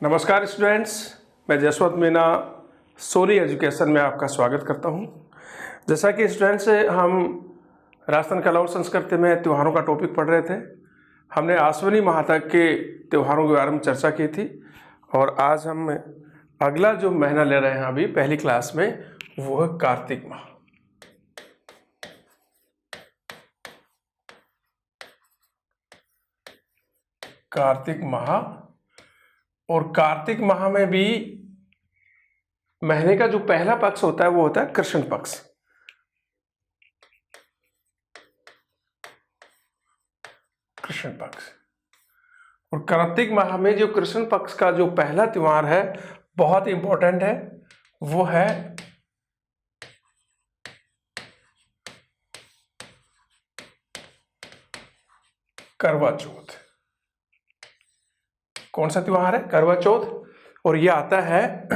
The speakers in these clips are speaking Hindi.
नमस्कार स्टूडेंट्स, मैं जसवंत मीना सोनी एजुकेशन में आपका स्वागत करता हूं। जैसा कि स्टूडेंट्स हम राजस्थान कला और संस्कृति में त्योहारों का टॉपिक पढ़ रहे थे। हमने आश्विनी माह तक के त्योहारों के बारे में चर्चा की थी और आज हम अगला जो महीना ले रहे हैं अभी पहली क्लास में, वो है कार्तिक माह। कार्तिक माह, और कार्तिक माह में भी महीने का जो पहला पक्ष होता है वो होता है कृष्ण पक्ष। कृष्ण पक्ष और कार्तिक माह में जो कृष्ण पक्ष का जो पहला त्योहार है बहुत इंपॉर्टेंट है, वो है करवा चौथ। कौन सा त्योहार है? करवा चौथ। और ये आता है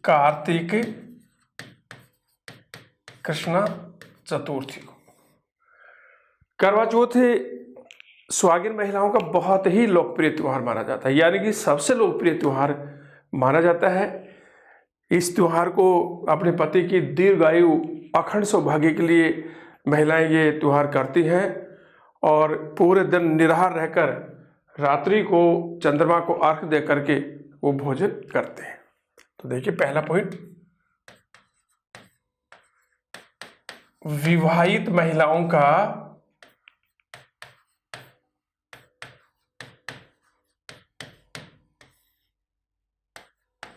कार्तिक कृष्ण चतुर्थी को। करवा चौथ सुहागिन महिलाओं का बहुत ही लोकप्रिय त्योहार माना जाता है, यानी कि सबसे लोकप्रिय त्योहार माना जाता है। इस त्योहार को अपने पति की दीर्घायु अखंड सौभाग्य के लिए महिलाएं ये त्योहार करती हैं और पूरे दिन निराहार रहकर रात्रि को चंद्रमा को अर्घ दे करके वो भोजन करते हैं। तो देखिए पहला पॉइंट, विवाहित महिलाओं का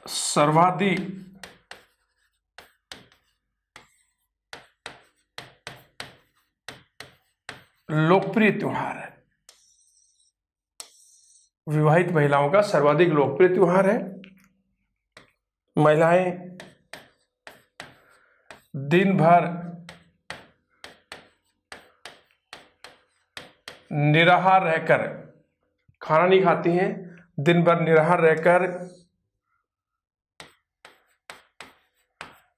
सर्वाधिक लोकप्रिय त्योहार है। विवाहित महिलाओं का सर्वाधिक लोकप्रिय त्योहार है। महिलाएं दिन भर निराहार रहकर खाना नहीं खाती हैं, दिन भर निराहार रहकर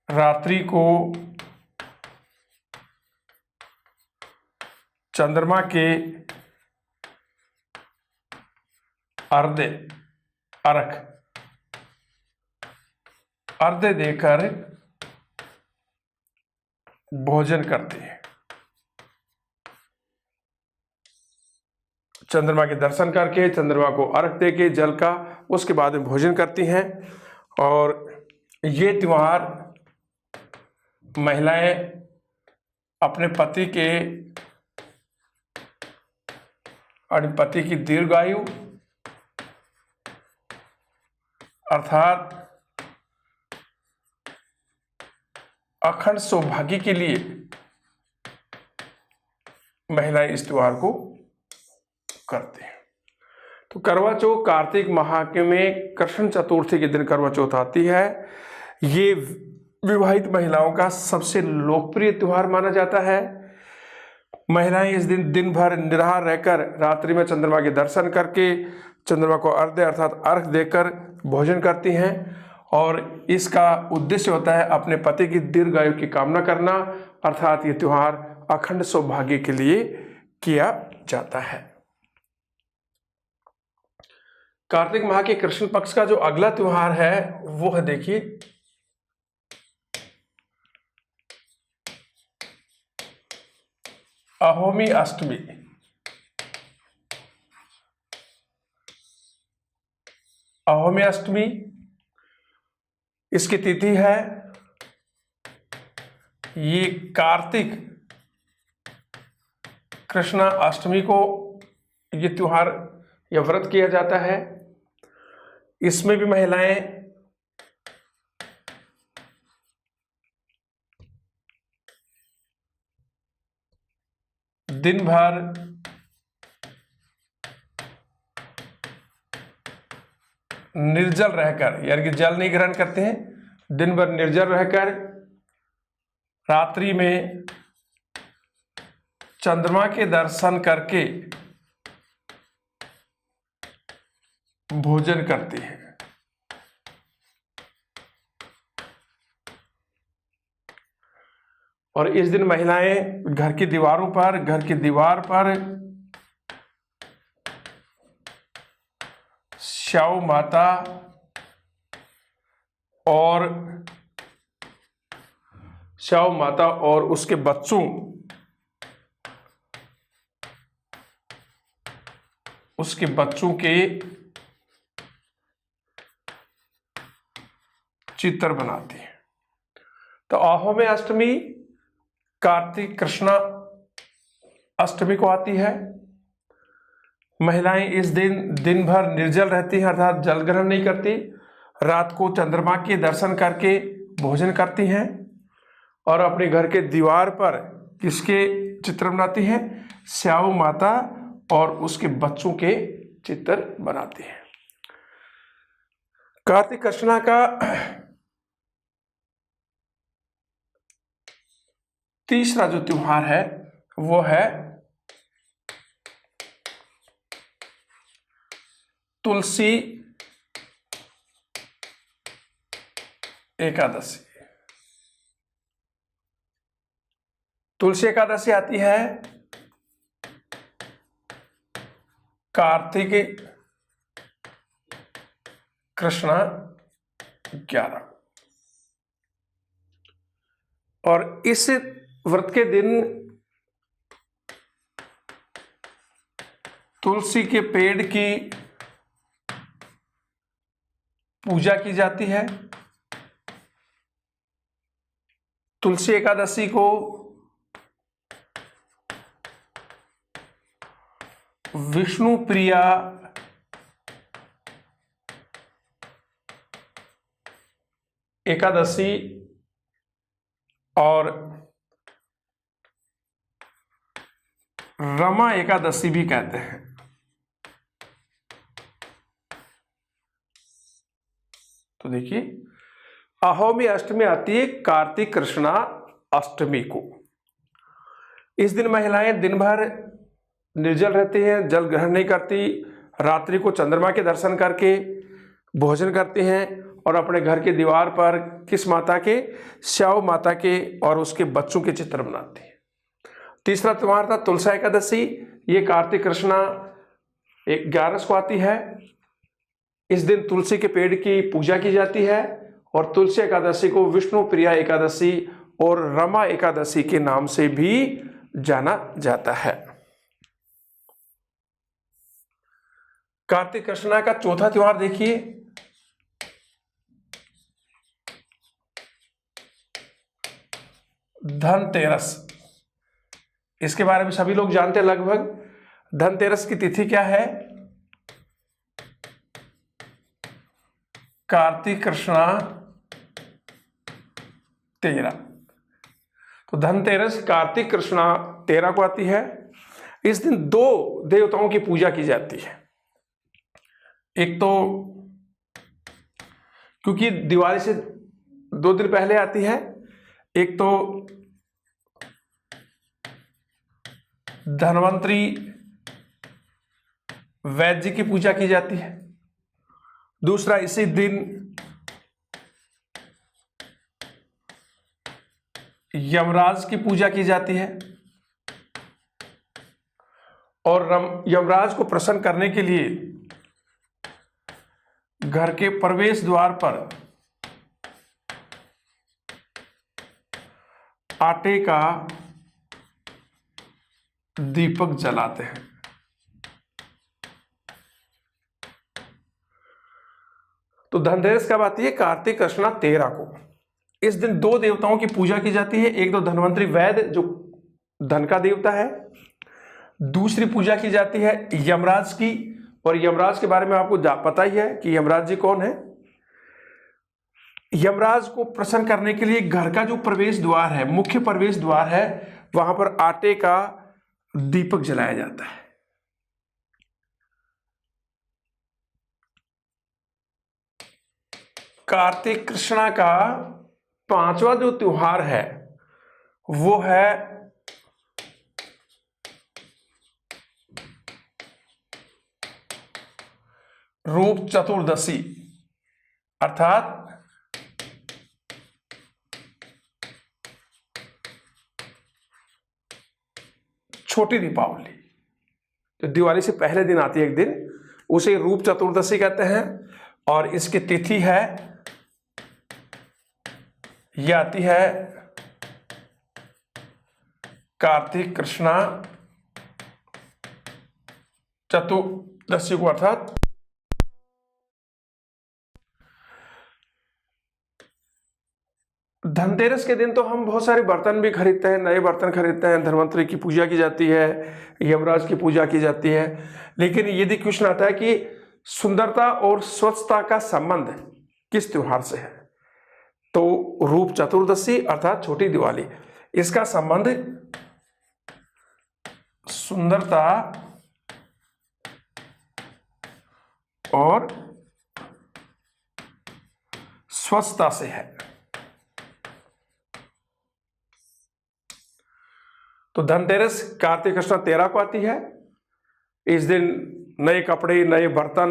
रात्रि को चंद्रमा के अर्घ्य देकर भोजन करती है। चंद्रमा के दर्शन करके, चंद्रमा को अर्घ देके जल का, उसके बाद में भोजन करती हैं। और ये त्योहार महिलाएं अपने पति की दीर्घायु अर्थात अखंड सौभाग्य के लिए महिलाएं इस त्योहार को करते हैं। तो करवा चौथ कार्तिक माह के में कृष्ण चतुर्थी के दिन करवा चौथ आती है। ये विवाहित महिलाओं का सबसे लोकप्रिय त्योहार माना जाता है। महिलाएं इस दिन दिन भर निराहार रहकर रात्रि में चंद्रमा के दर्शन करके चंद्रमा को अर्घ देकर भोजन करती हैं और इसका उद्देश्य होता है अपने पति की दीर्घायु की कामना करना, अर्थात ये त्योहार अखंड सौभाग्य के लिए किया जाता है। कार्तिक माह के कृष्ण पक्ष का जो अगला त्योहार है वो है, देखिए, अहोमी अष्टमी। अहोमी अष्टमी, इसकी तिथि है, ये कार्तिक कृष्ण अष्टमी को ये त्योहार या व्रत किया जाता है। इसमें भी महिलाएं दिन भर निर्जल रहकर, यानी कि जल नहीं ग्रहण करते हैं, दिन भर निर्जल रहकर रात्रि में चंद्रमा के दर्शन करके भोजन करती है। और इस दिन महिलाएं घर की दीवार पर स्याऊ माता और स्याऊ माता और उसके बच्चों के चित्र बनाती है। तो आहोमे अष्टमी कार्तिक कृष्णा अष्टमी को आती है। महिलाएं इस दिन दिन भर निर्जल रहती हैं, अर्थात जल ग्रहण नहीं करती। रात को चंद्रमा के दर्शन करके भोजन करती हैं और अपने घर के दीवार पर किसके चित्र बनाती हैं? स्याऊ माता और उसके बच्चों के चित्र बनाती हैं। कार्तिक कृष्णा का तीसरा जो त्योहार है वो है तुलसी एकादशी। तुलसी एकादशी आती है कार्तिक कृष्णा 11 और इस व्रत के दिन तुलसी के पेड़ की पूजा की जाती है। तुलसी एकादशी को विष्णु प्रिया एकादशी और रमा एकादशी भी कहते हैं। तो देखिए, आहोमी अष्टमी आती है कार्तिक कृष्णा अष्टमी को। इस दिन महिलाएं दिन भर निर्जल रहती हैं, जल ग्रहण नहीं करती। रात्रि को चंद्रमा के दर्शन करके भोजन करती हैं और अपने घर के दीवार पर किस माता के? स्याऊ माता के और उसके बच्चों के चित्र बनाती हैं। तीसरा त्योहार था तुलसी एकादशी। ये कार्तिक कृष्णा 11 को आती है। इस दिन तुलसी के पेड़ की पूजा की जाती है और तुलसी एकादशी को विष्णु प्रिया एकादशी और रमा एकादशी के नाम से भी जाना जाता है। कार्तिक कृष्णा का चौथा त्योहार देखिए, धनतेरस। इसके बारे में सभी लोग जानते हैं लगभग। धनतेरस की तिथि क्या है? कार्तिक कृष्णा 13। तो धनतेरस कार्तिक कृष्णा 13 को आती है। इस दिन दो देवताओं की पूजा की जाती है। एक तो क्योंकि दिवाली से 2 दिन पहले आती है, एक तो धन्वंतरी वैद्य जी की पूजा की जाती है। दूसरा, इसी दिन यमराज की पूजा की जाती है और यमराज को प्रसन्न करने के लिए घर के प्रवेश द्वार पर आटे का दीपक जलाते हैं। तो धनतेरस कब आती है? कार्तिक कृष्णा 13 को। इस दिन दो देवताओं की पूजा की जाती है। एक तो धन्वंतरी वैद्य जो धन का देवता है, दूसरी पूजा की जाती है यमराज की। और यमराज के बारे में आपको पता ही है कि यमराज जी कौन है। यमराज को प्रसन्न करने के लिए घर का जो प्रवेश द्वार है, मुख्य प्रवेश द्वार है, वहां पर आटे का दीपक जलाया जाता है। कार्तिक कृष्णा का 5वां जो त्योहार है वो है रूप चतुर्दशी, अर्थात छोटी दीपावली। जो दिवाली से पहले दिन आती है एक दिन, उसे रूप चतुर्दशी कहते हैं। और इसकी तिथि है, यह आती है कार्तिक कृष्णा चतुर्दशी को, अर्थात धनतेरस के दिन तो हम बहुत सारे बर्तन भी खरीदते हैं, नए बर्तन खरीदते हैं, धन्वंतरि की पूजा की जाती है, यमराज की पूजा की जाती है। लेकिन यदि क्वेश्चन आता है कि सुंदरता और स्वच्छता का संबंध किस त्योहार से है, तो रूप चतुर्दशी अर्थात छोटी दिवाली, इसका संबंध सुंदरता और स्वच्छता से है। तो धनतेरस कार्तिक कृष्ण 13 को आती है। इस दिन नए कपड़े, नए बर्तन,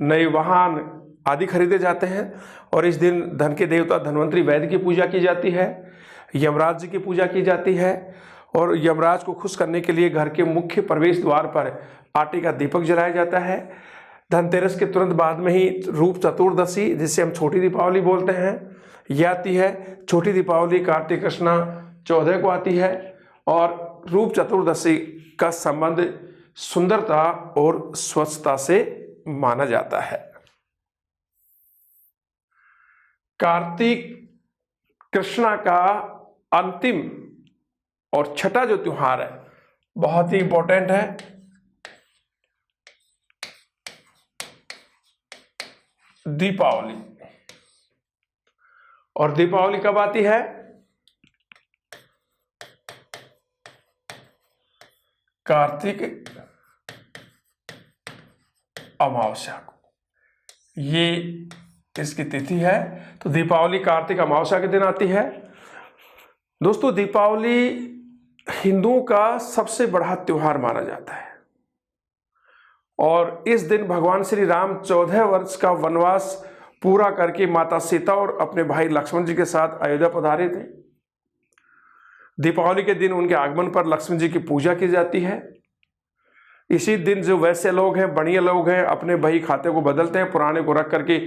नए वाहन आदि खरीदे जाते हैं। और इस दिन धन के देवता धन्वंतरि वैद्य की पूजा की जाती है, यमराज जी की पूजा की जाती है। और यमराज को खुश करने के लिए घर के मुख्य प्रवेश द्वार पर आटे का दीपक जलाया जाता है। धनतेरस के तुरंत बाद में ही रूप चतुर्दशी, जिसे हम छोटी दीपावली बोलते हैं, यह आती है। छोटी दीपावली कार्तिक कृष्ण 14 को आती है। और रूप चतुर्दशी का संबंध सुंदरता और स्वच्छता से माना जाता है। कार्तिक कृष्णा का अंतिम और छठा जो त्योहार है, बहुत ही इंपॉर्टेंट है, दीपावली। और दीपावली कब आती है? कार्तिक अमावस्या को, ये इसकी तिथि है। तो दीपावली कार्तिक अमावस्या के दिन आती है। दोस्तों, दीपावली हिंदुओं का सबसे बड़ा त्योहार माना जाता है। और इस दिन भगवान श्री राम 14 वर्ष का वनवास पूरा करके माता सीता और अपने भाई लक्ष्मण जी के साथ अयोध्या पधारे थे। दीपावली के दिन उनके आगमन पर लक्ष्मण जी की पूजा की जाती है। इसी दिन जो वैसे लोग हैं, बढ़िया लोग हैं, अपने बही खाते को बदलते हैं, पुराने को रख करके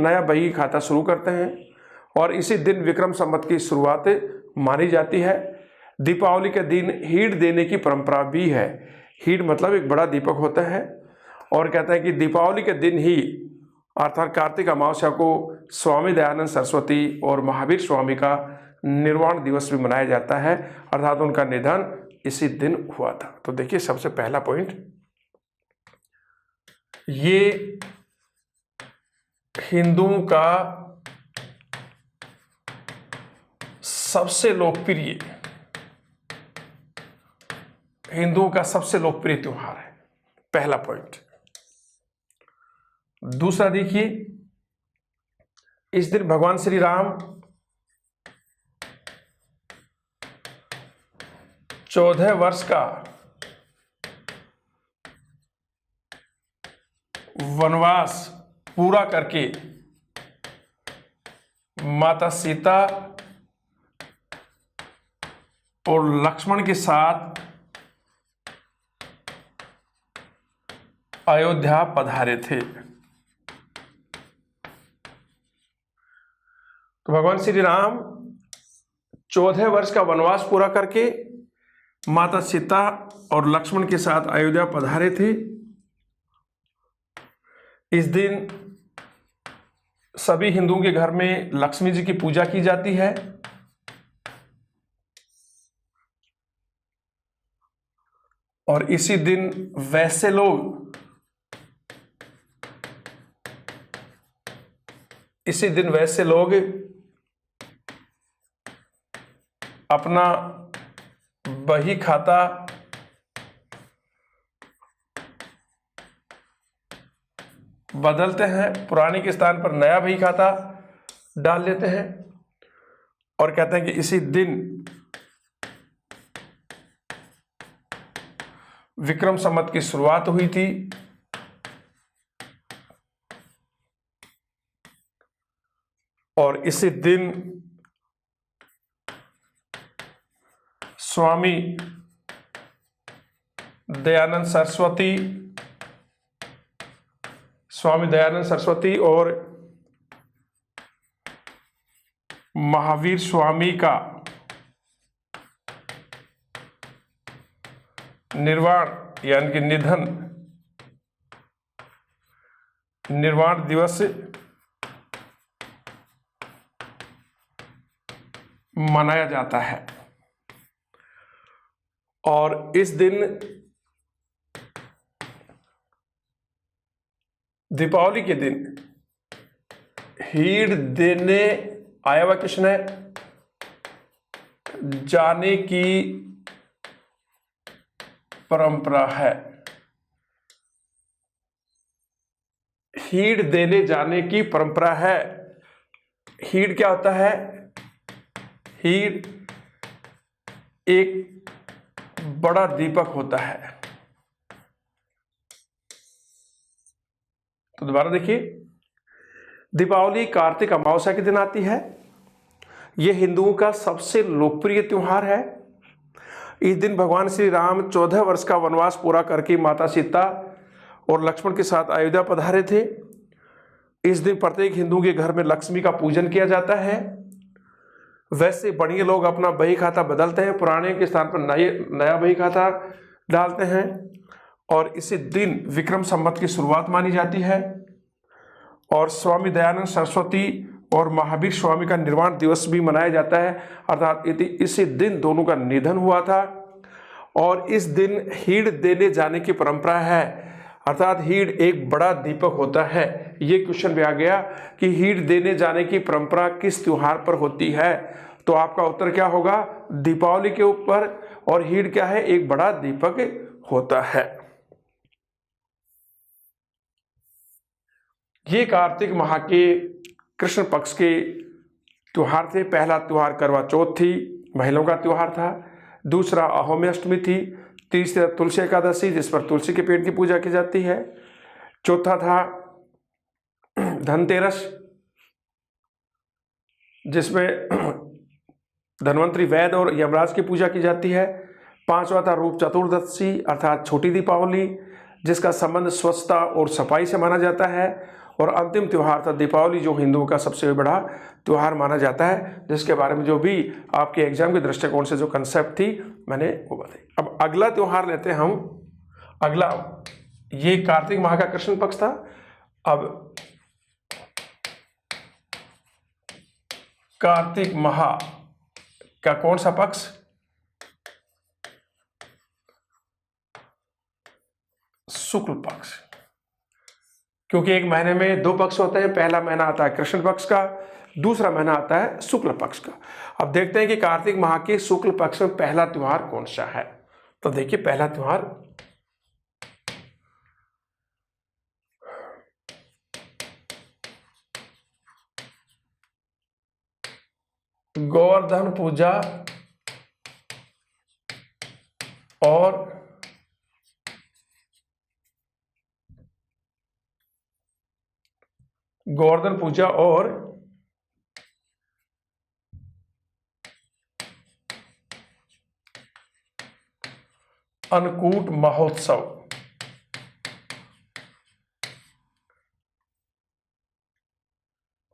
नया बही खाता शुरू करते हैं। और इसी दिन विक्रम संवत की शुरुआत मानी जाती है। दीपावली के दिन हीड़ देने की परंपरा भी है। हीड़ मतलब एक बड़ा दीपक होता है। और कहते हैं कि दीपावली के दिन ही अर्थात कार्तिक अमावस्या को स्वामी दयानंद सरस्वती और महावीर स्वामी का निर्वाण दिवस भी मनाया जाता है, अर्थात उनका निधन इसी दिन हुआ था। तो देखिए, सबसे पहला पॉइंट, ये हिंदुओं का सबसे लोकप्रिय त्योहार है, पहला पॉइंट। दूसरा देखिए, इस दिन भगवान श्री राम 14 वर्ष का वनवास पूरा करके माता सीता और लक्ष्मण के साथ अयोध्या पधारे थे। तो भगवान श्री राम 14 वर्ष का वनवास पूरा करके माता सीता और लक्ष्मण के साथ अयोध्या पधारे थे। इस दिन सभी हिंदुओं के घर में लक्ष्मी जी की पूजा की जाती है। और इसी दिन वैसे लोग अपना बही खाता बदलते हैं, पुराने के स्थान पर नया बही खाता डाल लेते हैं। और कहते हैं कि इसी दिन विक्रम संवत की शुरुआत हुई थी। और इसी दिन स्वामी दयानंद सरस्वती स्वामी दयानंद सरस्वती और महावीर स्वामी का निर्वाण यानी कि निर्वाण दिवस मनाया जाता है। और इस दिन दीपावली के दिन हीड़ देने आया हुआ किसने जाने की परंपरा है। हीड़ देने जाने की परंपरा है। हीड़ क्या होता है? हीड़ एक बड़ा दीपक होता है। तो दोबारा देखिए, दीपावली कार्तिक अमावस्या के दिन आती है। यह हिंदुओं का सबसे लोकप्रिय त्योहार है। इस दिन भगवान श्री राम 14 वर्ष का वनवास पूरा करके माता सीता और लक्ष्मण के साथ अयोध्या पधारे थे। इस दिन प्रत्येक हिंदू के घर में लक्ष्मी का पूजन किया जाता है। वैसे बड़े लोग अपना बही खाता बदलते हैं, पुराने के स्थान पर नया बही खाता डालते हैं और इसी दिन विक्रम संवत की शुरुआत मानी जाती है। और स्वामी दयानंद सरस्वती और महावीर स्वामी का निर्वाण दिवस भी मनाया जाता है, अर्थात इसी दिन दोनों का निधन हुआ था। और इस दिन हीड़ देने जाने की परंपरा है, अर्थात हीड़ एक बड़ा दीपक होता है। ये क्वेश्चन भी आ गया कि हीड़ देने जाने की परंपरा किस त्योहार पर होती है, तो आपका उत्तर क्या होगा? दीपावली के ऊपर। और हीड़ क्या है? एक बड़ा दीपक होता है। ये कार्तिक माह के कृष्ण पक्ष के त्योहार थे। पहला त्योहार करवा चौथ थी, महिलाओं का त्योहार था। दूसरा अहोमी अष्टमी थी। तीसरा तुलसी एकादशी, जिस पर तुलसी के पेड़ की पूजा की जाती है। चौथा था धनतेरस, जिसमें धन्वंतरी वैद्य और यमराज की पूजा की जाती है। पांचवा था रूप चतुर्दशी अर्थात छोटी दीपावली, जिसका संबंध स्वच्छता और सफाई से माना जाता है। और अंतिम त्यौहार था दीपावली, जो हिंदुओं का सबसे बड़ा त्यौहार माना जाता है, जिसके बारे में जो भी आपके एग्जाम के दृष्टिकोण से जो कंसेप्ट थी मैंने वो बताई। अब अगला त्यौहार लेते हैं हम। अगला, ये कार्तिक माह का कृष्ण पक्ष था। अब कार्तिक माह का कौन सा पक्ष? शुक्ल पक्ष, क्योंकि एक महीने में 2 पक्ष होते हैं। पहला महीना आता है कृष्ण पक्ष का, दूसरा महीना आता है शुक्ल पक्ष का। अब देखते हैं कि कार्तिक माह के शुक्ल पक्ष में पहला त्योहार कौन सा है। तो देखिए, पहला त्योहार गोवर्धन पूजा और अन्नकूट महोत्सव।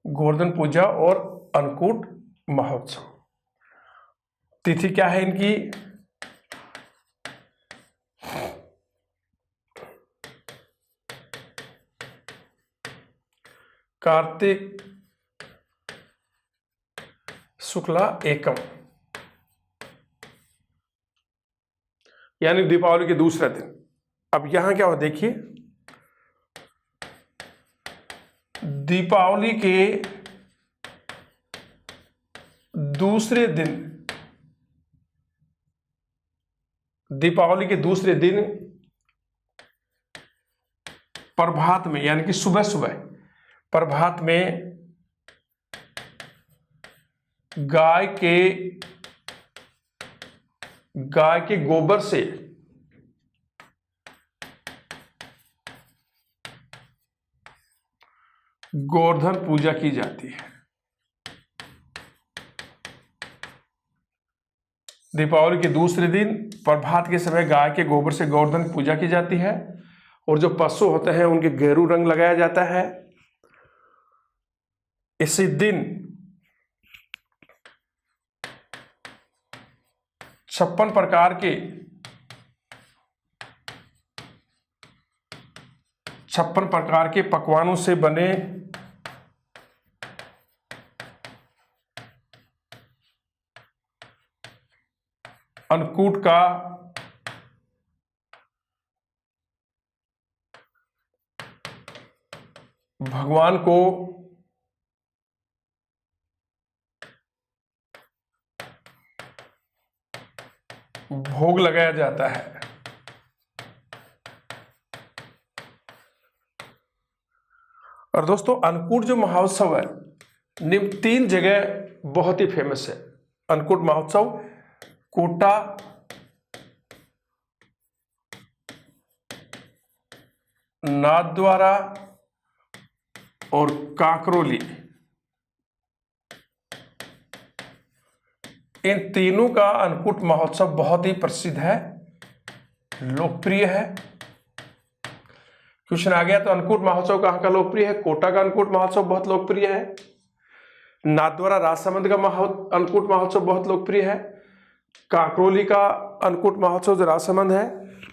गोवर्धन पूजा और अन्नकूट महोत्सव। तिथि क्या है इनकी? कार्तिक शुक्ला एकम, यानी दीपावली के दूसरे दिन। अब यहां क्या हो, देखिए, दीपावली के दूसरे दिन प्रभात में, यानी कि सुबह सुबह प्रभात में गाय के गोबर से गोवर्धन पूजा की जाती है। दीपावली के दूसरे दिन प्रभात के समय गाय के गोबर से गोवर्धन पूजा की जाती है। और जो पशु होते हैं उनके गेरू रंग लगाया जाता है। इसी दिन 56 प्रकार के पकवानों से बने अन्नकूट का भगवान को भोग लगाया जाता है। और दोस्तों, अन्नकूट जो महोत्सव है निम्न 3 जगह बहुत ही फेमस है। अन्नकूट महोत्सव कोटा, नाथद्वारा और कांकरोली, इन तीनों का अन्नकूट महोत्सव बहुत ही प्रसिद्ध है, लोकप्रिय है। क्वेश्चन आ गया तो अन्नकूट महोत्सव कहाँ का लोकप्रिय है? कोटा का अन्नकूट महोत्सव बहुत लोकप्रिय है। नाथद्वारा राजसमंद का अन्नकूट महोत्सव बहुत लोकप्रिय है। कांकरोली का अन्नकूट महोत्सव जो राजसमंद है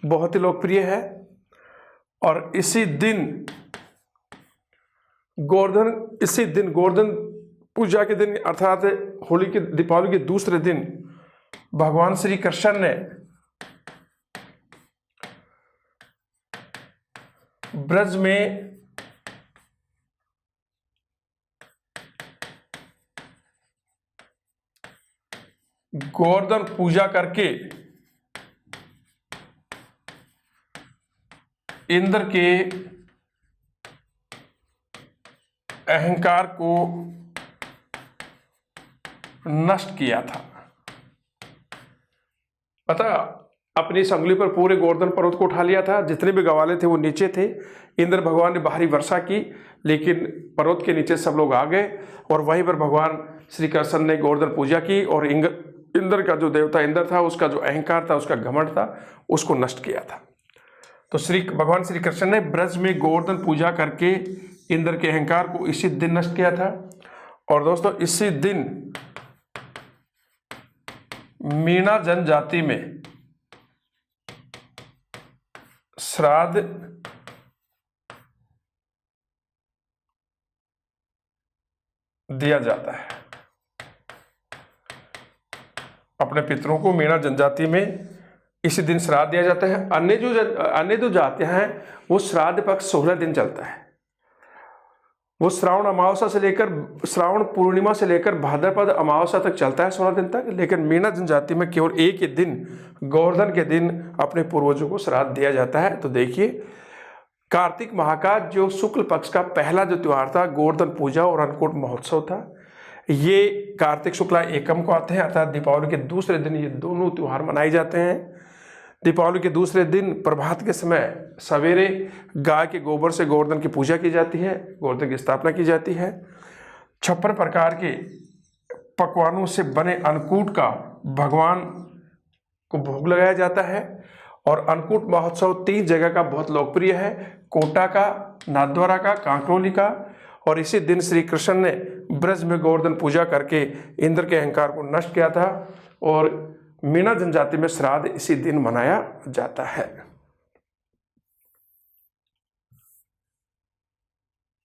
बहुत ही लोकप्रिय है। और इसी दिन गोवर्धन पूजा के दिन अर्थात होली के दीपावली के दूसरे दिन भगवान श्री कृष्ण ने ब्रज में गोवर्धन पूजा करके इंद्र के अहंकार को नष्ट किया था। पता, अपनी इस अंगुली पर पूरे गोवर्धन पर्वत को उठा लिया था। जितने भी गवाले थे वो नीचे थे। इंद्र भगवान ने भारी वर्षा की, लेकिन पर्वत के नीचे सब लोग आ गए और वहीं पर भगवान श्री कृष्ण ने गोवर्धन पूजा की और इंद्र का जो देवता इंद्र था, उसका जो अहंकार था, उसका घमंड था, उसको नष्ट किया था। तो भगवान श्री कृष्ण ने ब्रज में गोवर्धन पूजा करके इंद्र के अहंकार को इसी दिन नष्ट किया था। और दोस्तों, इसी दिन मीणा जनजाति में श्राद्ध दिया जाता है। अपने पितरों को मीणा जनजाति में इसी दिन श्राद्ध दिया जाता है। अन्य जो जातियां हैं वो श्राद्ध पक्ष 16 दिन चलता है। वो श्रावण अमावस्या से लेकर श्रावण पूर्णिमा से लेकर भाद्रपद अमावस्या तक चलता है, 16 दिन तक। लेकिन मीणा जनजाति में केवल एक ही दिन, गोवर्धन के दिन, अपने पूर्वजों को श्राद्ध दिया जाता है। तो देखिए, कार्तिक माह का जो शुक्ल पक्ष का पहला जो त्योहार था, गोवर्धन पूजा और अन्नकूट महोत्सव था, ये कार्तिक शुक्ला एकम को आते हैं, अर्थात दीपावली के दूसरे दिन ये दोनों त्योहार मनाए जाते हैं। दीपावली के दूसरे दिन प्रभात के समय सवेरे गाय के गोबर से गोवर्धन की पूजा की जाती है, गोवर्धन की स्थापना की जाती है। 56 प्रकार के पकवानों से बने अन्नकूट का भगवान को भोग लगाया जाता है। और अन्नकूट महोत्सव 3 जगह का बहुत लोकप्रिय है, कोटा का, नाथद्वारा का, कांकरोली का। और इसी दिन श्री कृष्ण ने ब्रज में गोवर्धन पूजा करके इंद्र के अहंकार को नष्ट किया था और मीणा जनजाति में श्राद्ध इसी दिन मनाया जाता है।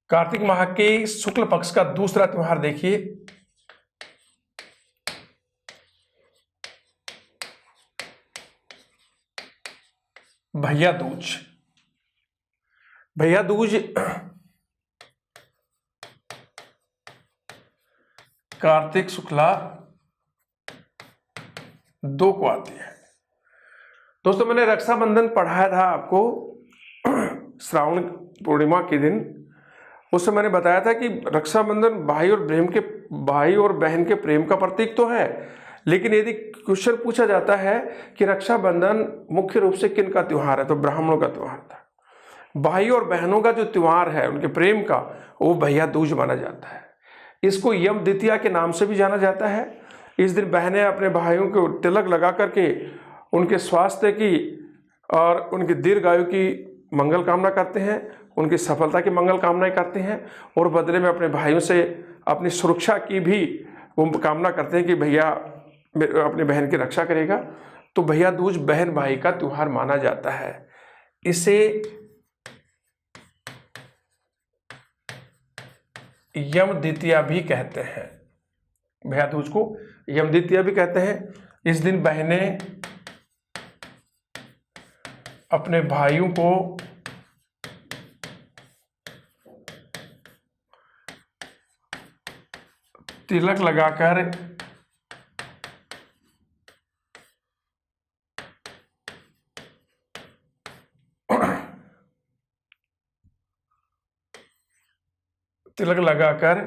कार्तिक माह के शुक्ल पक्ष का दूसरा त्योहार देखिए, भैया दूज। भैया दूज कार्तिक शुक्ला 2 को आती है। दोस्तों, मैंने रक्षाबंधन पढ़ाया था आपको श्रावण पूर्णिमा के दिन। उससे मैंने बताया था कि रक्षाबंधन भाई और बहन के प्रेम का प्रतीक तो है, लेकिन यदि क्वेश्चन पूछा जाता है कि रक्षाबंधन मुख्य रूप से किन का त्योहार है, तो ब्राह्मणों का त्योहार था। भाई और बहनों का जो त्योहार है उनके प्रेम का, वो भैया दूज माना जाता है। इसको यम द्वितीया के नाम से भी जाना जाता है। इस दिन बहनें अपने भाइयों को तिलक लगा करके उनके स्वास्थ्य की और उनकी दीर्घायु की मंगल कामना करते हैं, उनकी सफलता की मंगल कामनाएं करते हैं और बदले में अपने भाइयों से अपनी सुरक्षा की भी वो कामना करते हैं कि भैया अपने बहन की रक्षा करेगा। तो भैया दूज बहन भाई का त्योहार माना जाता है। इसे यम द्वितीया भी कहते हैं। भैया दूज को यम द्वितीया भी कहते हैं। इस दिन बहनें अपने भाइयों को तिलक लगाकर तिलक लगाकर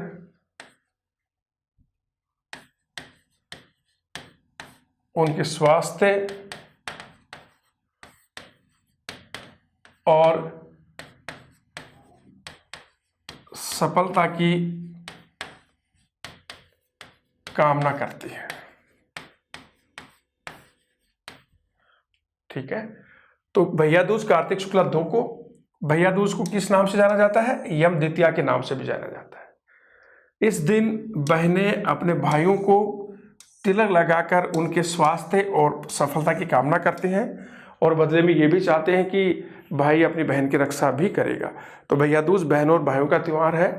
उनके स्वास्थ्य और सफलता की कामना करती है। ठीक है, तो भैया दूज कार्तिक शुक्ला 2 को, भैया दूज को किस नाम से जाना जाता है? यम द्वितीया के नाम से भी जाना जाता है। इस दिन बहनें अपने भाइयों को तिलक लगाकर उनके स्वास्थ्य और सफलता की कामना करते हैं और बदले में ये भी चाहते हैं कि भाई अपनी बहन की रक्षा भी करेगा। तो भैया दूज बहनों और भाइयों का त्योहार है।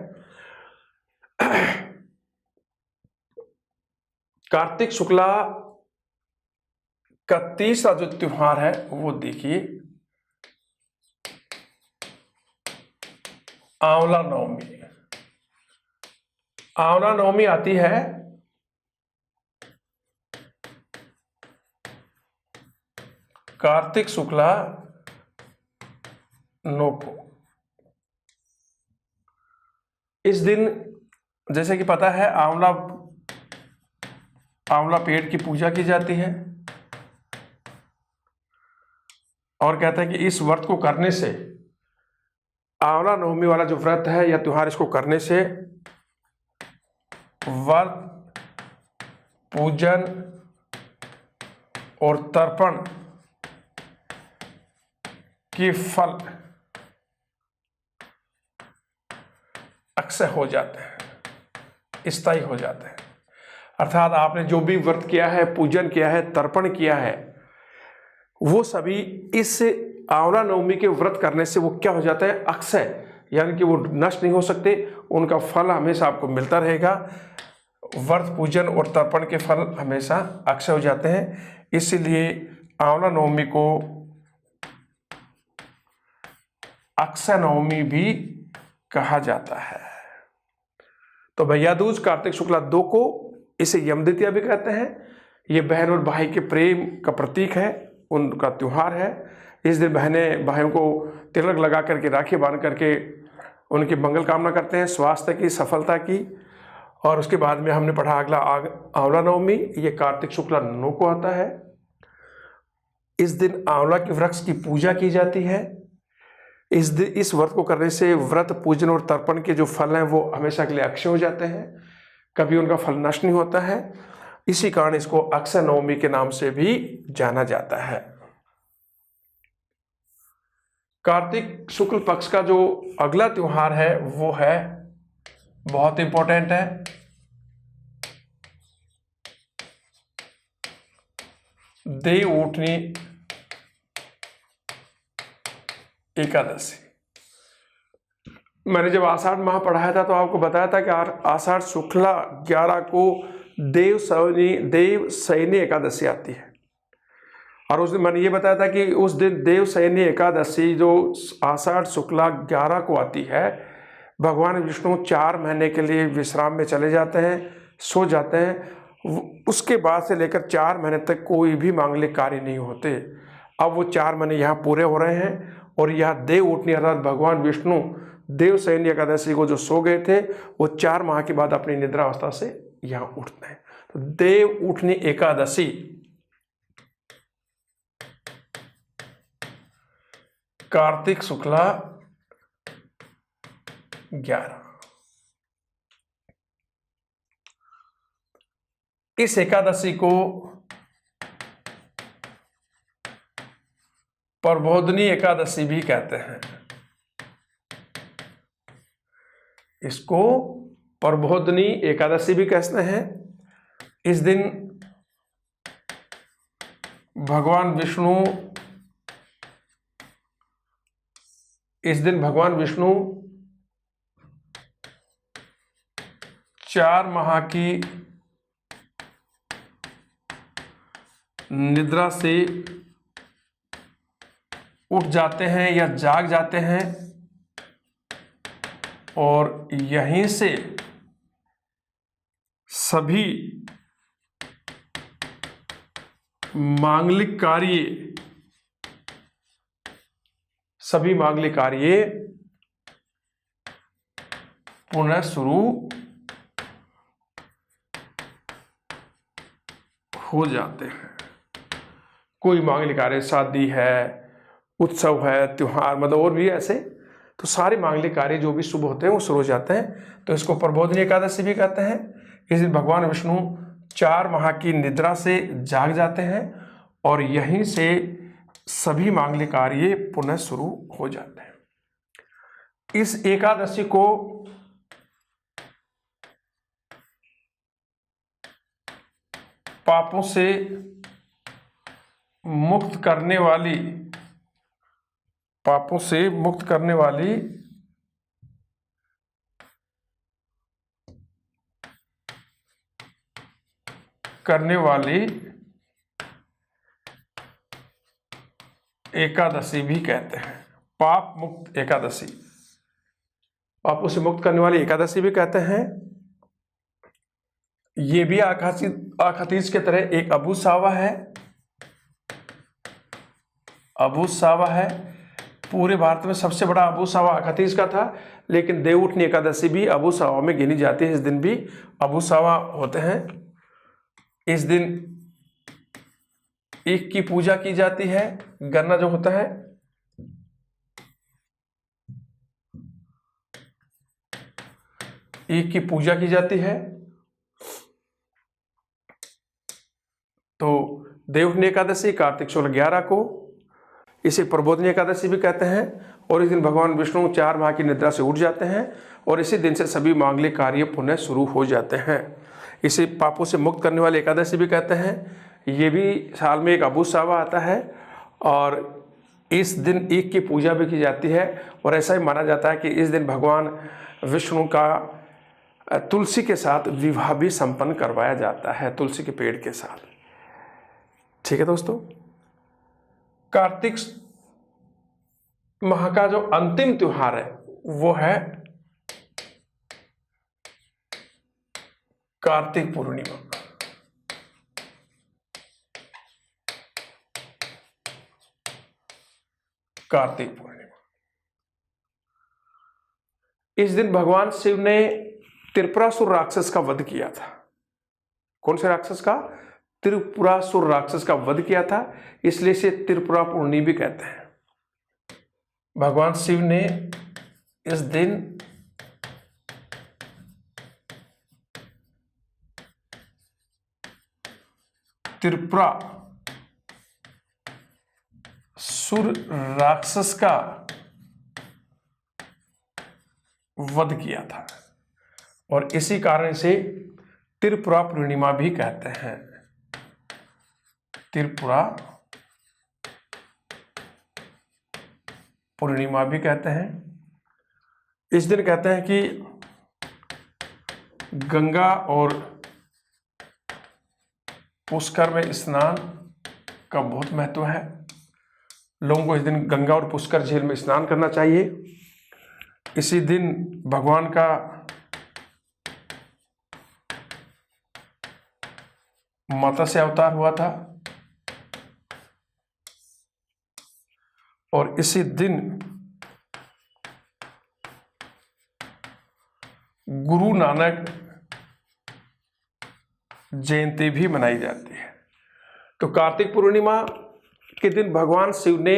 कार्तिक शुक्ला का तीसरा जो त्योहार है वो देखिए, आंवला नवमी। आंवला नवमी आती है कार्तिक शुक्ला 9 को। इस दिन जैसे कि पता है आंवला पेड़ की पूजा की जाती है और कहते हैं कि इस व्रत को करने से, आंवला नवमी वाला जो व्रत है या त्योहार, इसको करने से व्रत, पूजन और तर्पण के फल अक्षय हो जाते हैं, स्थायी हो जाते हैं। अर्थात आपने जो भी व्रत किया है, पूजन किया है, तर्पण किया है, वो सभी इस आंवला नवमी के व्रत करने से वो क्या हो जाता है? अक्षय, यानी कि वो नष्ट नहीं हो सकते, उनका फल हमेशा आपको मिलता रहेगा। व्रत, पूजन और तर्पण के फल हमेशा अक्षय हो जाते हैं। इसीलिए आंवला नवमी को अक्षय नवमी भी कहा जाता है। तो भैया दूज कार्तिक शुक्ला 2 को, इसे यम द्वितीया भी कहते हैं। ये बहन और भाई के प्रेम का प्रतीक है, उनका त्योहार है। इस दिन बहनें भाइयों को तिलक लगा करके, राखी बांध करके उनकी मंगल कामना करते हैं, स्वास्थ्य की, सफलता की। और उसके बाद में हमने पढ़ा अगला आंवला नवमी, ये कार्तिक शुक्ला 9 को आता है। इस दिन आंवला के वृक्ष की पूजा की जाती है। इस व्रत को करने से व्रत, पूजन और तर्पण के जो फल हैं वो हमेशा के लिए अक्षय हो जाते हैं, कभी उनका फल नष्ट नहीं होता है। इसी कारण इसको अक्षय नवमी के नाम से भी जाना जाता है। कार्तिक शुक्ल पक्ष का जो अगला त्योहार है वो है, बहुत इंपॉर्टेंट है, देवउठनी एकादशी। मैंने जब आषाढ़ माह पढ़ाया था तो आपको बताया था कि आषाढ़ शुक्ला 11 को देव सैनी एकादशी आती है। और उस दिन मैंने ये बताया था कि उस दिन देव सैनी एकादशी जो आषाढ़ शुक्ला 11 को आती है, भगवान विष्णु 4 महीने के लिए विश्राम में चले जाते हैं, सो जाते हैं। उसके बाद से लेकर 4 महीने तक कोई भी मांगलिक कार्य नहीं होते। अब वो 4 महीने यहाँ पूरे हो रहे हैं और यह देव उठनी, अर्थात भगवान विष्णु देव सैनी एकादशी को जो सो गए थे, वो 4 माह के बाद अपनी निद्रा अवस्था से यहाँ उठते हैं। तो देव उठनी एकादशी कार्तिक शुक्ला 11। इस एकादशी को प्रबोधिनी एकादशी भी कहते हैं। इसको प्रबोधिनी एकादशी भी कहते हैं। इस दिन भगवान विष्णु 4 माह की निद्रा से उठ जाते हैं या जाग जाते हैं और यहीं से सभी मांगलिक कार्य पुनः शुरू हो जाते हैं। कोई मांगलिक कार्य, शादी है, उत्सव है, त्योहार, मतलब और भी ऐसे, तो सारे मांगलिक कार्य जो भी शुभ होते हैं वो शुरू हो जाते हैं। तो इसको प्रबोधिनी एकादशी भी कहते हैं। इस दिन भगवान विष्णु 4 माह की निद्रा से जाग जाते हैं और यहीं से सभी मांगलिक कार्य पुनः शुरू हो जाते हैं। इस एकादशी को पापों से मुक्त करने वाली एकादशी भी कहते हैं। पाप मुक्त एकादशी, पापों से मुक्त करने वाली एकादशी भी कहते हैं। ये भी आखातीज के तरह एक अबूझ सावा है। पूरे भारत में सबसे बड़ा अबूझ सावा आखातीज का था, लेकिन देवउठनी एकादशी भी अबूझ सावा में गिनी जाती है। इस दिन भी अबूझ सावा होते हैं। इस दिन ईख की पूजा की जाती है। गन्ना जो होता है, ईख की पूजा की जाती है। तो देवउठनी एकादशी कार्तिक शुक्ल 11 को, इसे प्रबोधिनी एकादशी भी कहते हैं। और इस दिन भगवान विष्णु 4 माह की निद्रा से उठ जाते हैं और इसी दिन से सभी मांगलिक कार्य पुनः शुरू हो जाते हैं। इसे पापों से मुक्त करने वाली एकादशी भी कहते हैं। ये भी साल में एक अबूझ सावा आता है और इस दिन ईख की पूजा भी की जाती है। और ऐसा ही माना जाता है कि इस दिन भगवान विष्णु का तुलसी के साथ विवाह भी संपन्न करवाया जाता है, तुलसी के पेड़ के साथ। ठीक है दोस्तों, कार्तिक माह का जो अंतिम त्योहार है वो है कार्तिक पूर्णिमा। कार्तिक पूर्णिमा, इस दिन भगवान शिव ने त्रिपुरासुर राक्षस का वध किया था। कौन से राक्षस का? त्रिपुरासुर राक्षस का वध किया था, इसलिए इसे त्रिपुरा पूर्णिमा भी कहते हैं। भगवान शिव ने इस दिन त्रिपुरासुर राक्षस का वध किया था और इसी कारण से त्रिपुरा पूर्णिमा भी कहते हैं। त्रिपुरा पूर्णिमा भी कहते हैं। इस दिन कहते हैं कि गंगा और पुष्कर में स्नान का बहुत महत्व है। लोगों को इस दिन गंगा और पुष्कर झील में स्नान करना चाहिए। इसी दिन भगवान का मत्स्य अवतार हुआ था और इसी दिन गुरु नानक जयंती भी मनाई जाती है। तो कार्तिक पूर्णिमा के दिन भगवान शिव ने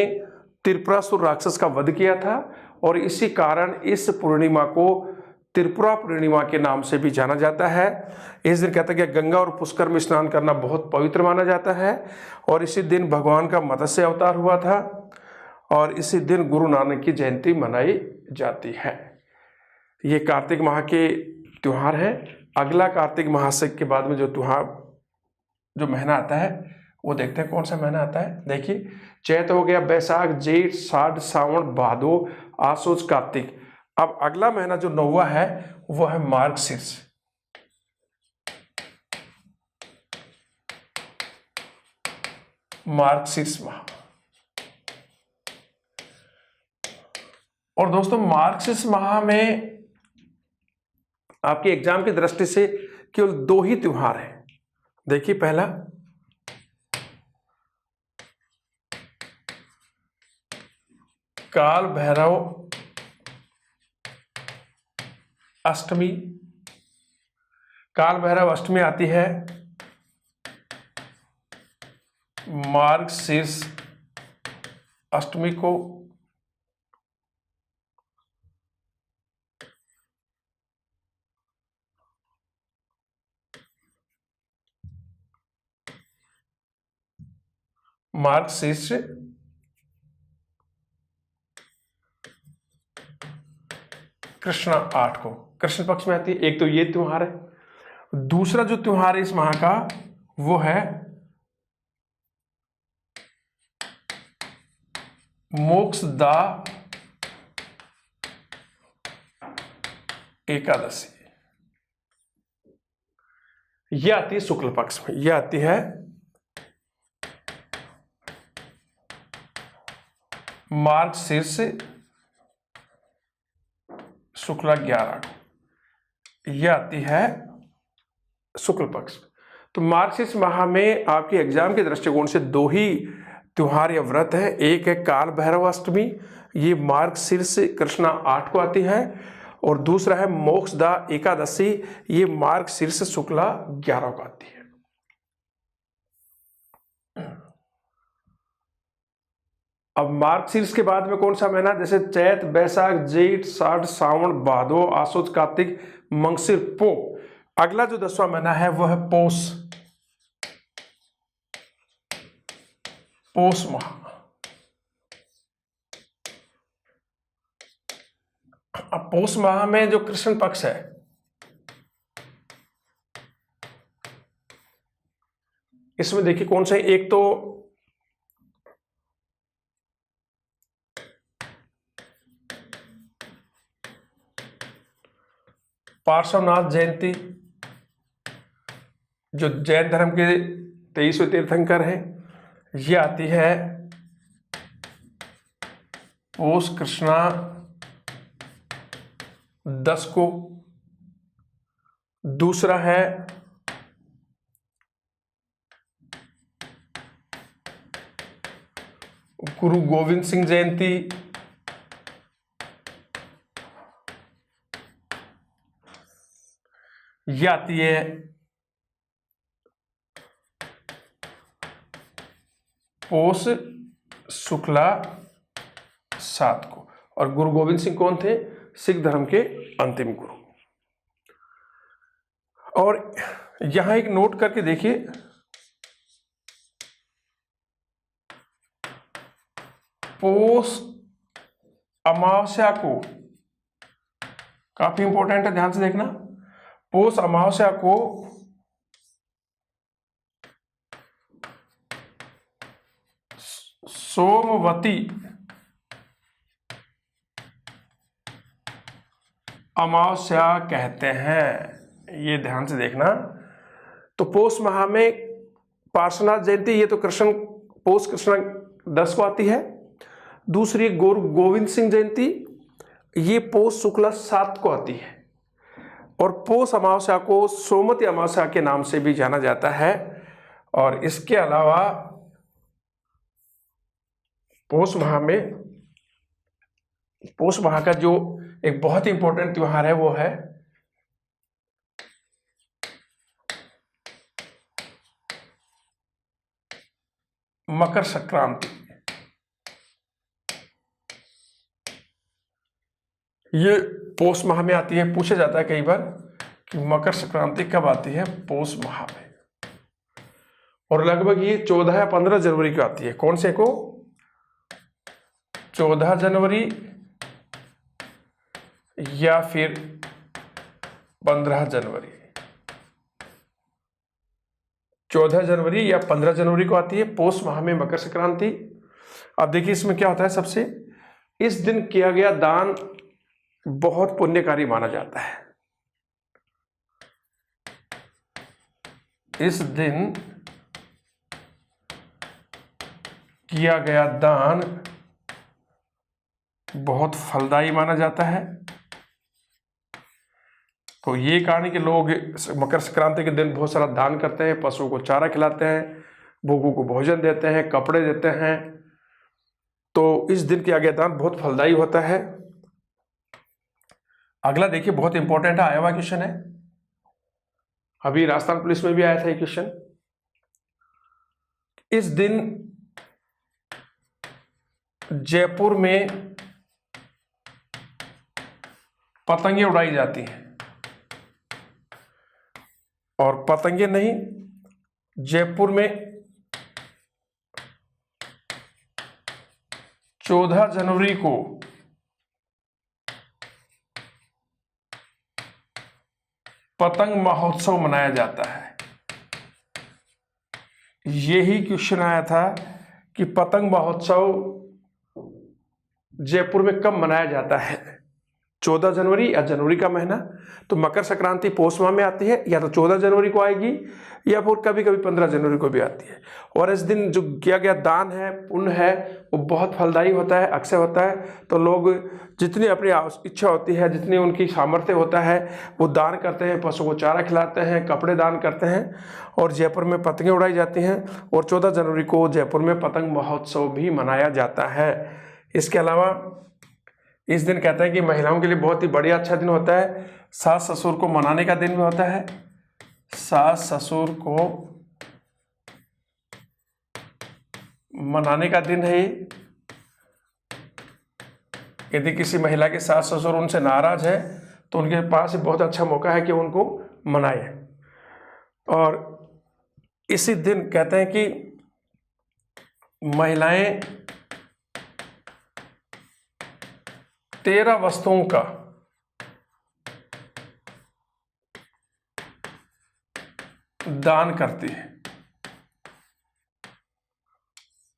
त्रिपुरासुर राक्षस का वध किया था और इसी कारण इस पूर्णिमा को त्रिपुरा पूर्णिमा के नाम से भी जाना जाता है। इस दिन कहते हैं कि गंगा और पुष्कर में स्नान करना बहुत पवित्र माना जाता है और इसी दिन भगवान का मत्स्य अवतार हुआ था। और इसी दिन गुरु नानक की जयंती मनाई जाती है। ये कार्तिक माह के त्यौहार हैं। अगला कार्तिक मास के बाद में जो त्यौहार जो महीना आता है वो देखते हैं कौन सा महीना आता है। देखिए, चैत हो गया, बैसाख, जेठ, साढ़, सावन, भादो, आसोज, कार्तिक। अब अगला महीना जो 9वां है वो है मार्गशीर्ष। मार्गशीर्ष माह। और दोस्तों, मार्गशीर्ष माह में आपके एग्जाम की दृष्टि से केवल 2 ही त्योहार हैं। देखिए, पहला काल भैरव अष्टमी। काल भैरव अष्टमी आती है मार्गशीर्ष अष्टमी को। मार्गशीर्ष कृष्णा 8 को, कृष्ण पक्ष में आती है। एक तो ये त्योहार है। दूसरा जो त्योहार है इस माह का वो है मोक्षदा एकादशी। यह आती है शुक्ल पक्ष में। यह आती है मार्गशीर्ष शुक्ला 11 को। यह आती है शुक्ल पक्ष। तो मार्गशीर्ष माह में आपके एग्जाम के दृष्टिकोण से 2 ही त्योहार या व्रत है। एक है काल भैरव अष्टमी, ये मार्गशीर्ष कृष्णा 8 को आती है, और दूसरा है मोक्षदा एकादशी, ये मार्गशीर्ष शुक्ला 11 को आती है। अब मार्गशीर्ष के बाद में कौन सा महीना, जैसे चैत, बैसाख, जेठ, साढ़, सावन, भादो, आसोज, कार्तिक, मंगसिर, पो। अगला जो 10वां महीना है वो है पौष। पौष माह। अब पौष माह में जो कृष्ण पक्ष है इसमें देखिए कौन से, एक तो पार्श्वनाथ जयंती, जो जैन धर्म के 23वें तीर्थंकर हैं, ये आती है पौष कृष्णा 10 को। दूसरा है गुरु गोविंद सिंह जयंती, ये आती है पौष शुक्ला 7 को। और गुरु गोविंद सिंह कौन थे? सिख धर्म के अंतिम गुरु। और यहां एक नोट करके देखिए, पौष अमावस्या को, काफी इंपॉर्टेंट है, ध्यान से देखना। पौष अमावस्या को सोमवती अमावस्या कहते हैं। ये ध्यान से देखना। तो पौष माह में पार्श्वनाथ जयंती, ये तो कृष्ण पौष कृष्ण 10 को आती है। दूसरी गुरु गोविंद सिंह जयंती, ये पौष शुक्ला 7 को आती है। और पौष अमावस्या को सोमवती अमावस्या के नाम से भी जाना जाता है। और इसके अलावा पौष माह का जो एक बहुत ही इंपॉर्टेंट त्योहार है वो है मकर संक्रांति। ये पौष माह में आती है। पूछा जाता है कई बार कि मकर संक्रांति कब आती है? पौष माह में। और लगभग ये 14 या 15 जनवरी को आती है। कौन से को? 14 जनवरी या फिर 15 जनवरी। 14 जनवरी या 15 जनवरी को आती है पौष माह में मकर संक्रांति। अब देखिए इसमें क्या होता है, सबसे इस दिन किया गया दान बहुत पुण्यकारी माना जाता है। इस दिन किया गया दान बहुत फलदायी माना जाता है। तो ये कारण है कि लोग मकर संक्रांति के दिन बहुत सारा दान करते हैं, पशुओं को चारा खिलाते हैं, भूखों को भोजन देते हैं, कपड़े देते हैं। तो इस दिन किया गया दान बहुत फलदायी होता है। अगला देखिए बहुत इंपॉर्टेंट है, आया हुआ क्वेश्चन है, अभी राजस्थान पुलिस में भी आया था ये क्वेश्चन। इस दिन जयपुर में पतंगे उड़ाई जाती हैं, और पतंगे नहीं, जयपुर में 14 जनवरी को पतंग महोत्सव मनाया जाता है। यही क्वेश्चन आया था कि पतंग महोत्सव जयपुर में कब मनाया जाता है, 14 जनवरी या जनवरी का महीना। तो मकर संक्रांति पौष माह में आती है, या तो 14 जनवरी को आएगी या फिर कभी कभी 15 जनवरी को भी आती है। और इस दिन जो किया गया दान है, पुण्य है, वो बहुत फलदायी होता है, अक्षय होता है। तो लोग जितनी अपनी इच्छा होती है, जितनी उनकी सामर्थ्य होता है, वो दान करते हैं, पशुओं को चारा खिलाते हैं, कपड़े दान करते हैं, और जयपुर में पतंगें उड़ाई जाती हैं। और 14 जनवरी को जयपुर में पतंग महोत्सव भी मनाया जाता है। इसके अलावा इस दिन कहते हैं कि महिलाओं के लिए बहुत ही बढ़िया अच्छा दिन होता है, सास ससुर को मनाने का दिन भी होता है। सास ससुर को मनाने का दिन है। यदि किसी महिला के सास ससुर उनसे नाराज है तो उनके पास बहुत अच्छा मौका है कि उनको मनाए। और इसी दिन कहते हैं कि महिलाएं 13 वस्तुओं का दान करती है।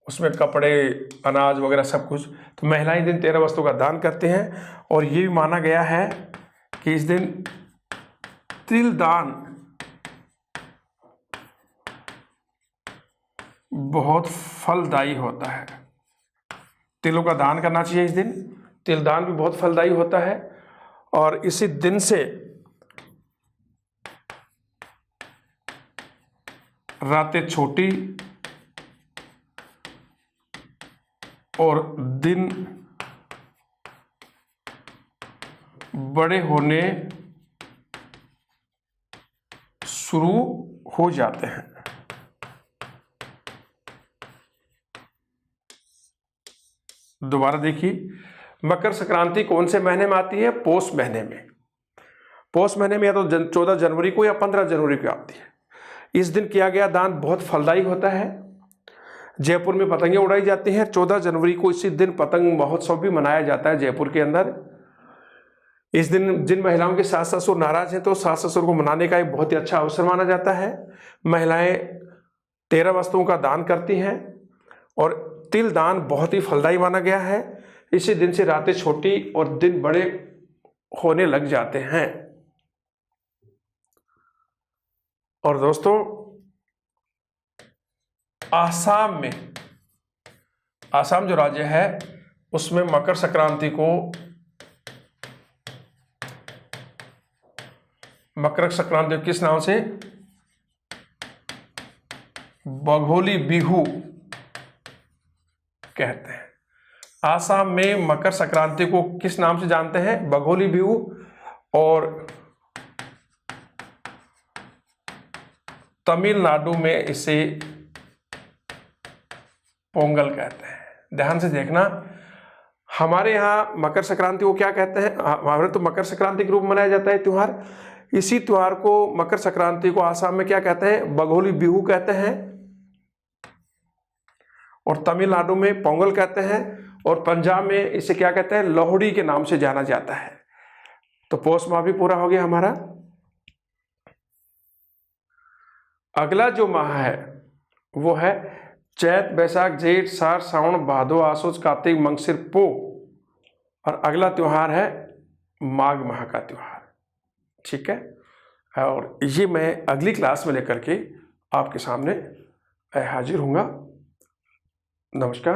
उसमें कपड़े, अनाज वगैरह सब कुछ। तो महिलाएं दिन 13 वस्तुओं का दान करते हैं। और ये भी माना गया है कि इस दिन तिल दान बहुत फलदायी होता है। तिलों का दान करना चाहिए इस दिन। तिल दान भी बहुत फलदायी होता है। और इसी दिन से रातें छोटी और दिन बड़े होने शुरू हो जाते हैं। दोबारा देखिए, मकर संक्रांति कौन से महीने में आती है? पौष महीने में। पौष महीने में या तो 14 जनवरी को या 15 जनवरी को आती है। इस दिन किया गया दान बहुत फलदायी होता है। जयपुर में पतंगे उड़ाई जाती हैं। 14 जनवरी को इसी दिन पतंग महोत्सव भी मनाया जाता है जयपुर के अंदर। इस दिन जिन महिलाओं के सास ससुर नाराज हैं तो सास ससुर को मनाने का एक बहुत ही अच्छा अवसर माना जाता है। महिलाएं 13 वस्तुओं का दान करती हैं और तिल दान बहुत ही फलदायी माना गया है। इसी दिन से रातें छोटी और दिन बड़े होने लग जाते हैं। और दोस्तों, आसाम जो राज्य है उसमें मकर संक्रांति किस नाम से? बघोली बिहू कहते हैं। आसाम में मकर संक्रांति को किस नाम से जानते हैं? बघोली बिहू। और तमिलनाडु में इसे पोंगल कहते हैं। ध्यान से देखना, हमारे यहाँ मकर संक्रांति को क्या कहते हैं? हमारे तो मकर संक्रांति के रूप में मनाया जाता है त्यौहार। इसी त्यौहार को, मकर संक्रांति को आसाम में क्या कहते हैं? बघोली बिहू कहते हैं। और तमिलनाडु में पोंगल कहते हैं। और पंजाब में इसे क्या कहते हैं, लोहड़ी के नाम से जाना जाता है। तो पौष माह भी पूरा हो गया हमारा। अगला जो माह है वो है चैत बैसाख जेठ सार सावन भादो आसोज कार्तिक मंगसिर पो, और अगला त्योहार है माघ माह का त्योहार। ठीक है, और ये मैं अगली क्लास में लेकर के आपके सामने हाजिर हूँगा। नमस्कार।